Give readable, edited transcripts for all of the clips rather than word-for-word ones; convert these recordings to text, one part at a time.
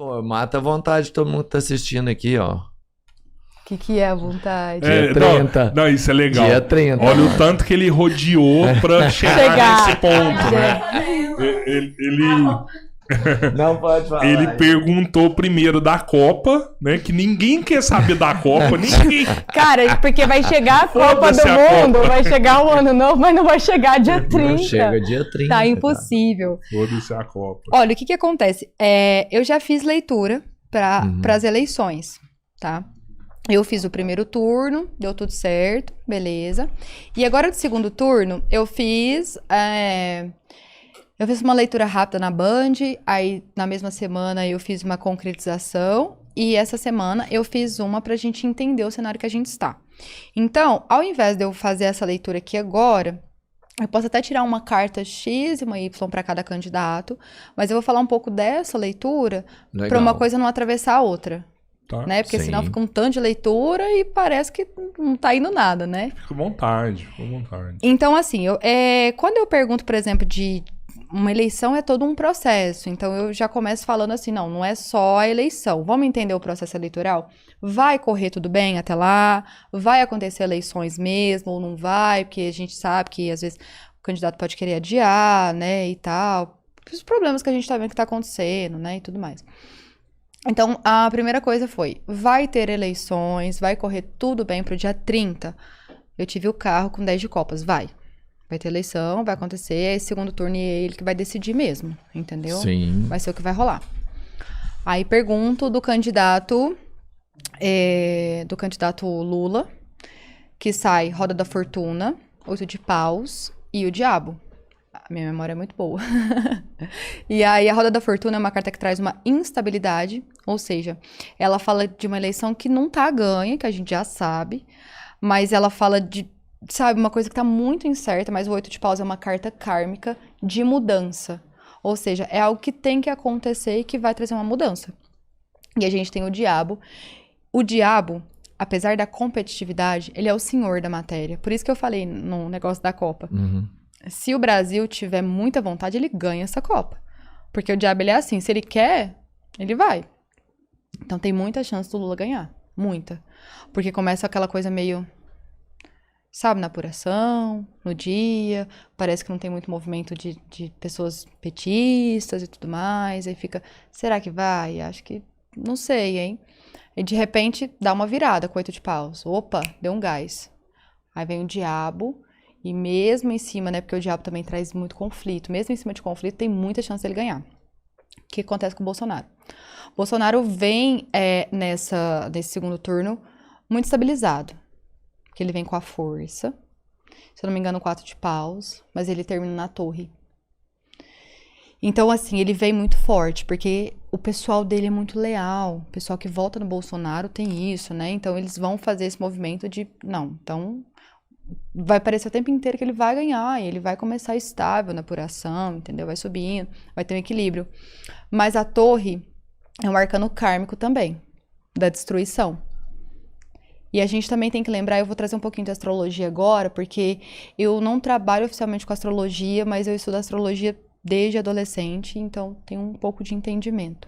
Pô, mata a vontade de todo mundo que tá assistindo aqui, ó. O que é a vontade? Dia 30. Não, isso é legal. Dia 30. Olha o tanto que ele rodeou pra chegar nesse ponto, né? Não pode falar. Ele perguntou primeiro da Copa, né? Que ninguém quer saber da Copa, ninguém. Cara, porque vai chegar a Copa Foda-se do a Mundo, Copa. vai chegar o ano novo, mas não vai chegar dia 30. Não chega dia 30. Tá impossível. Foda-se a Copa. Olha, o que acontece? Eu já fiz leitura para as eleições, tá? Eu fiz o primeiro turno, deu tudo certo, beleza. E agora, do segundo turno, eu fiz uma leitura rápida na Band, aí na mesma semana eu fiz uma concretização, e essa semana eu fiz uma pra gente entender o cenário que a gente está. Então, ao invés de eu fazer essa leitura aqui agora, eu posso até tirar uma carta X e uma Y para cada candidato, mas eu vou falar um pouco dessa leitura para uma coisa não atravessar a outra. Tá. Né? Porque Sim. senão fica um tanto de leitura e parece que não tá indo nada, né? Fica à vontade, fica à vontade. Então, assim, quando eu pergunto, por exemplo, de uma eleição é todo um processo. Então, eu já começo falando assim, não é só a eleição. Vamos entender o processo eleitoral? Vai correr tudo bem até lá? Vai acontecer eleições mesmo ou não vai? Porque a gente sabe que, às vezes, o candidato pode querer adiar, né, e tal. Os problemas que a gente tá vendo que tá acontecendo, né, e tudo mais. Então, a primeira coisa foi, vai ter eleições, vai correr tudo bem pro dia 30. Eu tive o carro com 10 de copas, vai ter eleição, vai acontecer, aí segundo turno é ele que vai decidir mesmo, entendeu? Sim. Vai ser o que vai rolar. Aí pergunto do candidato Lula, que sai Roda da Fortuna, 8 de paus e o Diabo. A minha memória é muito boa. E aí, a Roda da Fortuna é uma carta que traz uma instabilidade, ou seja, ela fala de uma eleição que não tá ganha, que a gente já sabe, mas ela fala de, sabe, uma coisa que tá muito incerta, mas o 8 de paus é uma carta kármica de mudança. Ou seja, é algo que tem que acontecer e que vai trazer uma mudança. E a gente tem o Diabo. O Diabo, apesar da competitividade, ele é o senhor da matéria. Por isso que eu falei no negócio da Copa. Uhum. Se o Brasil tiver muita vontade, ele ganha essa Copa. Porque o diabo, ele é assim, se ele quer, ele vai. Então tem muita chance do Lula ganhar. Muita. Porque começa aquela coisa meio, sabe, na apuração, no dia, parece que não tem muito movimento de pessoas petistas e tudo mais, aí fica, será que vai? Acho que, não sei, hein? E de repente dá uma virada com 8 de paus. Opa, deu um gás. Aí vem o Diabo. E mesmo em cima, né, porque o Diabo também traz muito conflito, mesmo em cima de conflito, tem muita chance dele ganhar. O que acontece com o Bolsonaro? O Bolsonaro vem nesse segundo turno muito estabilizado, porque ele vem com a força, se eu não me engano, 4 de paus, mas ele termina na torre. Então, assim, ele vem muito forte, porque o pessoal dele é muito leal, o pessoal que vota no Bolsonaro tem isso, né, então eles vão fazer esse movimento de, não, então... vai parecer o tempo inteiro que ele vai ganhar, e ele vai começar estável na apuração, entendeu? Vai subindo, vai ter um equilíbrio. Mas a torre é um arcano kármico também, da destruição. E a gente também tem que lembrar, eu vou trazer um pouquinho de astrologia agora, porque eu não trabalho oficialmente com astrologia, mas eu estudo astrologia desde adolescente, então tenho um pouco de entendimento.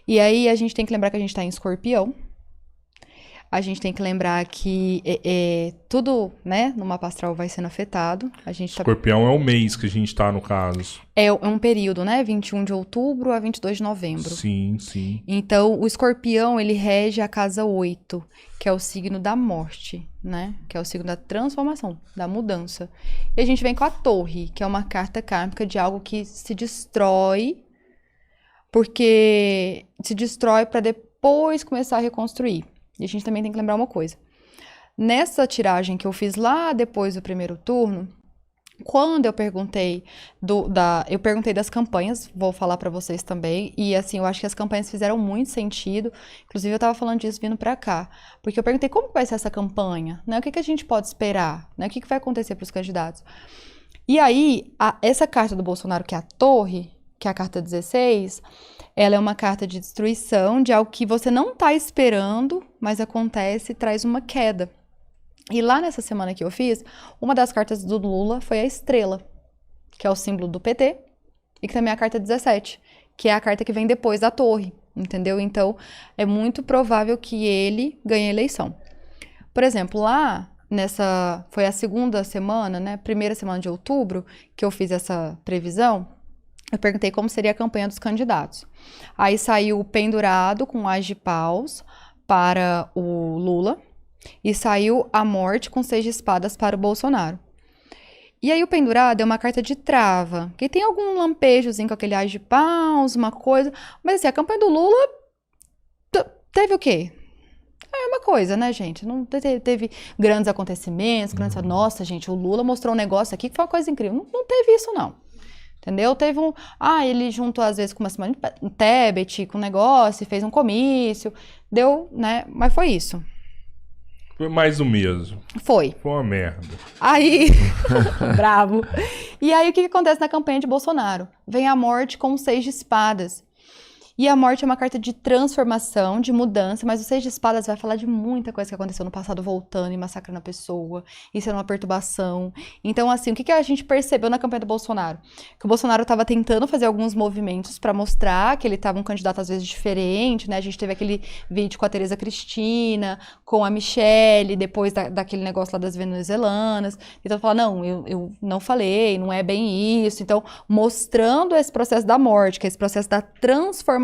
E aí a gente tem que lembrar que a gente tá em Escorpião. A gente tem que lembrar que tudo, né, no mapa astral vai sendo afetado. A gente Escorpião é o mês que a gente tá, no caso. É um período, né? 21 de outubro a 22 de novembro. Sim, sim. Então, o escorpião, ele rege a casa 8, que é o signo da morte, né? Que é o signo da transformação, da mudança. E a gente vem com a torre, que é uma carta kármica de algo que se destrói, porque se destrói para depois começar a reconstruir. E a gente também tem que lembrar uma coisa. Nessa tiragem que eu fiz lá depois do primeiro turno, quando eu perguntei eu perguntei das campanhas, vou falar pra vocês também, e assim, eu acho que as campanhas fizeram muito sentido, inclusive eu tava falando disso vindo pra cá, porque eu perguntei como vai ser essa campanha, né? O que a gente pode esperar, né? O que vai acontecer pros candidatos? E aí, essa carta do Bolsonaro, que é a torre, que é a carta 16, ela é uma carta de destruição, de algo que você não tá esperando, mas acontece e traz uma queda. E lá nessa semana que eu fiz, uma das cartas do Lula foi a estrela, que é o símbolo do PT, e que também é a carta 17, que é a carta que vem depois da torre. entendeu? Então, é muito provável que ele ganhe a eleição. Por exemplo, lá foi a segunda semana, né, primeira semana de outubro, que eu fiz essa previsão, eu perguntei como seria a campanha dos candidatos. Aí saiu o pendurado com as de paus para o Lula e saiu a morte com 6 de espadas para o Bolsonaro. E aí o pendurado é uma carta de trava, que tem algum lampejozinho com aquele as de paus, uma coisa, mas assim, a campanha do Lula teve o quê? É uma coisa, né, gente? Não teve grandes acontecimentos, nossa, gente, o Lula mostrou um negócio aqui que foi uma coisa incrível. Não teve isso, não. Entendeu? Teve ele juntou às vezes com uma semana em Tebet, com um negócio, fez um comício, deu, né? Mas foi isso. Foi mais o mesmo. Foi. Foi uma merda. Aí, bravo. E aí o que acontece na campanha de Bolsonaro? Vem a morte com 6 de espadas. E a morte é uma carta de transformação, de mudança, mas o 6 de espadas vai falar de muita coisa que aconteceu no passado voltando e massacrando a pessoa, e sendo uma perturbação. Então, assim, o que a gente percebeu na campanha do Bolsonaro? Que o Bolsonaro estava tentando fazer alguns movimentos para mostrar que ele estava um candidato às vezes diferente, né? A gente teve aquele vídeo com a Tereza Cristina, com a Michelle, depois daquele negócio lá das venezuelanas. Então, falar, não, eu não falei, não é bem isso. Então, mostrando esse processo da morte, que é esse processo da transformação.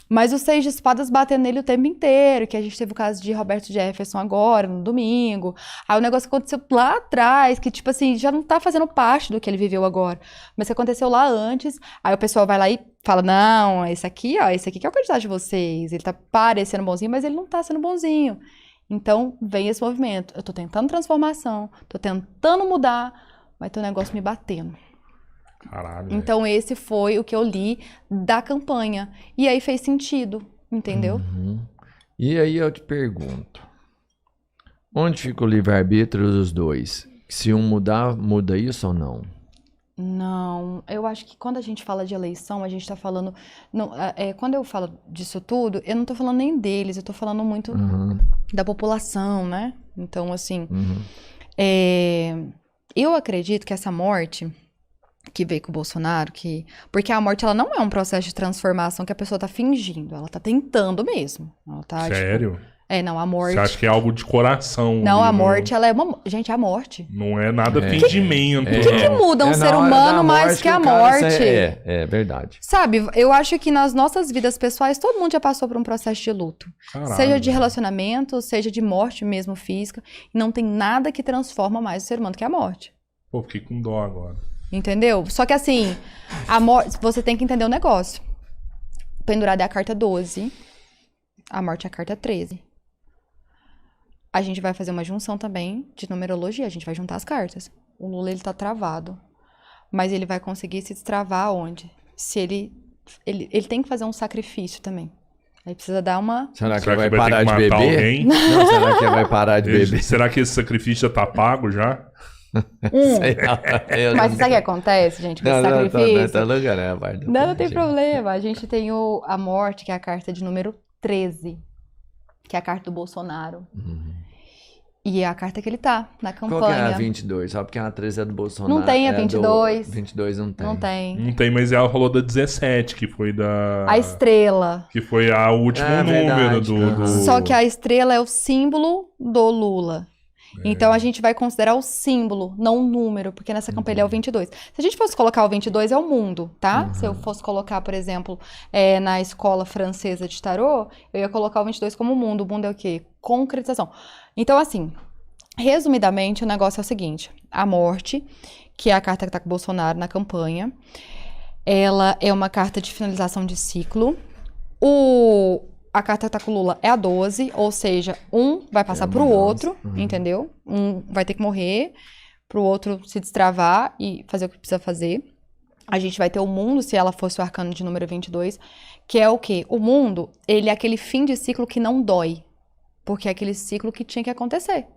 Mas os 6 de espadas batendo nele o tempo inteiro, que a gente teve o caso de Roberto Jefferson agora, no domingo. Aí o negócio que aconteceu lá atrás, que tipo assim, já não tá fazendo parte do que ele viveu agora, mas que aconteceu lá antes. Aí o pessoal vai lá e fala, não, esse aqui que é o candidato de vocês, ele tá parecendo bonzinho, mas ele não tá sendo bonzinho. Então vem esse movimento, eu tô tentando transformação, tô tentando mudar, mas tem um negócio me batendo. Caralho. Então esse foi o que eu li da campanha. E aí fez sentido, entendeu? E aí eu te pergunto, onde fica o livre-arbítrio dos dois? Se um mudar, muda isso ou não? Não, eu acho que quando a gente fala de eleição, a gente tá falando... Não, quando eu falo disso tudo, eu não tô falando nem deles, eu tô falando muito da população, né? Então, assim, eu acredito que essa morte que veio com o Bolsonaro, porque a morte ela não é um processo de transformação que a pessoa tá fingindo, ela tá tentando mesmo. Ela tá, sério? Não, a morte... Você acha que é algo de coração? Não, a morte, ela é uma... Gente, a morte. Não é nada fingimento. O que muda um ser humano mais que a morte? É verdade. Sabe, eu acho que nas nossas vidas pessoais, todo mundo já passou por um processo de luto. Caralho. Seja de relacionamento, seja de morte mesmo física. E não tem nada que transforma mais o ser humano que a morte. Pô, fiquei com dó agora. Entendeu? Só que assim, a morte, você tem que entender o negócio. O pendurado é a carta 12, a morte é a carta 13. A gente vai fazer uma junção também de numerologia, a gente vai juntar as cartas. O Lula, ele tá travado, mas ele vai conseguir se destravar onde? Se ele tem que fazer um sacrifício também. Aí precisa dar uma... Será que Será vai que vai parar ter que de matar beber? alguém? Não, será que vai parar de beber? Será que esse sacrifício já tá pago já? Mas sabe o que acontece, gente, com esse sacrifício? Não tem problema. A gente tem a morte, que é a carta de número 13, que é a carta do Bolsonaro. E é a carta que ele tá na campanha. Qual que é a 22? Só porque a 13 é do Bolsonaro. Não tem a 22. 22 não tem. Não tem. Não tem, mas ela rolou da 17, que foi da... A estrela. Que foi o último número do... Só que a estrela é o símbolo do Lula. Então a gente vai considerar o símbolo, não o número, porque nessa campanha ele é o 22. Se a gente fosse colocar o 22, é o mundo, tá? Se eu fosse colocar, por exemplo, na escola francesa de tarô, eu ia colocar o 22 como mundo. O mundo é o quê? Concretização. Então, assim, resumidamente, o negócio é o seguinte. A morte, que é a carta que tá com o Bolsonaro na campanha, ela é uma carta de finalização de ciclo. A carta que tá com o Lula é a 12, ou seja, um vai passar pro outro, entendeu? Um vai ter que morrer, pro outro se destravar e fazer o que precisa fazer. A gente vai ter o mundo, se ela fosse o arcano de número 22, que é o quê? O mundo, ele é aquele fim de ciclo que não dói, porque é aquele ciclo que tinha que acontecer.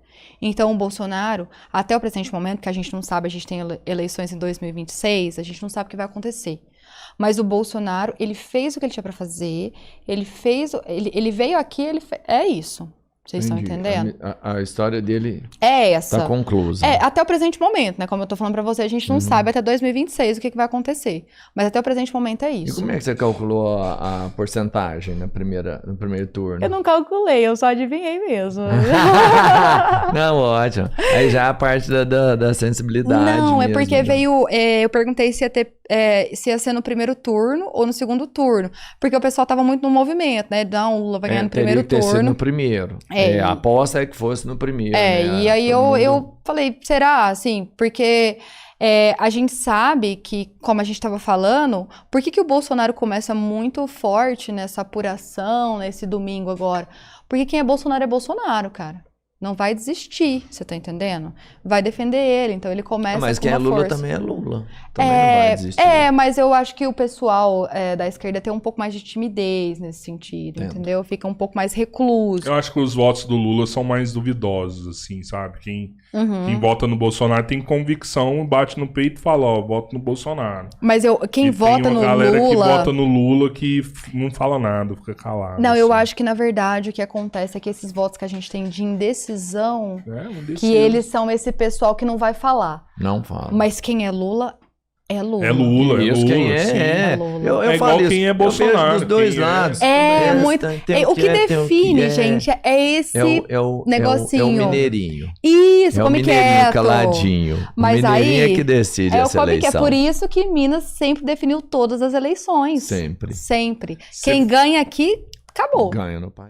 Então, o Bolsonaro, até o presente momento, que a gente não sabe, a gente tem eleições em 2026, a gente não sabe o que vai acontecer. Mas o Bolsonaro, ele fez o que ele tinha pra fazer, ele veio aqui, é isso. Vocês estão Entendi. entendendo? A história dele É essa. tá conclusa. Até o presente momento, né? Como eu tô falando pra você, a gente não sabe até 2026 o que vai acontecer. Mas até o presente momento é E isso. como é que você calculou a porcentagem no primeiro turno? Eu não calculei, eu só adivinhei mesmo. Não, ótimo. Aí já a parte da sensibilidade Não, é mesmo, porque né? veio... eu perguntei se ia ser no primeiro turno ou no segundo turno. Porque o pessoal tava muito no movimento, né? Não, o Lula vai ganhar no Teria primeiro que ter sido turno. no primeiro. É, A aposta é que fosse no primeiro, né? E aí Todo mundo- eu falei, será? Assim, porque a gente sabe que, como a gente estava falando, por que o Bolsonaro começa muito forte nessa apuração, nesse domingo agora? Porque quem é Bolsonaro, cara. Não vai desistir, você tá entendendo? Vai defender ele, então ele começa Mas com quem é uma Lula força. também é Lula. Também não vai desistir. Mas eu acho que o pessoal da esquerda tem um pouco mais de timidez nesse sentido, Entendo. entendeu? Fica um pouco mais recluso. Eu acho que os votos do Lula são mais duvidosos, assim, sabe? Quem Uhum. vota no Bolsonaro tem convicção, bate no peito e fala, ó, voto no Bolsonaro. Mas quem E vota tem no uma galera que Lula... vota no Lula que não fala nada, fica calado. Não, eu assim. acho que, na verdade, o que acontece é que esses votos que a gente tem de indecisão, Um que eles são esse pessoal que não vai falar. Não fala. Mas quem é Lula, é Lula. É Lula, Isso, é Lula, quem sim. é. É Lula. Eu É falo igual isso. quem é Eu Bolsonaro, vejo dos dois quem é. lados. É muito... Tem o que tem define, é. gente, é esse É o negocinho. mineirinho. Isso, É o come mineirinho quieto. caladinho. Mas o mineirinho aí, é que decide É o essa come que é eleição. por isso que Minas sempre definiu todas as eleições. Sempre. Sempre. Quem ganha aqui, acabou. Ganha no país.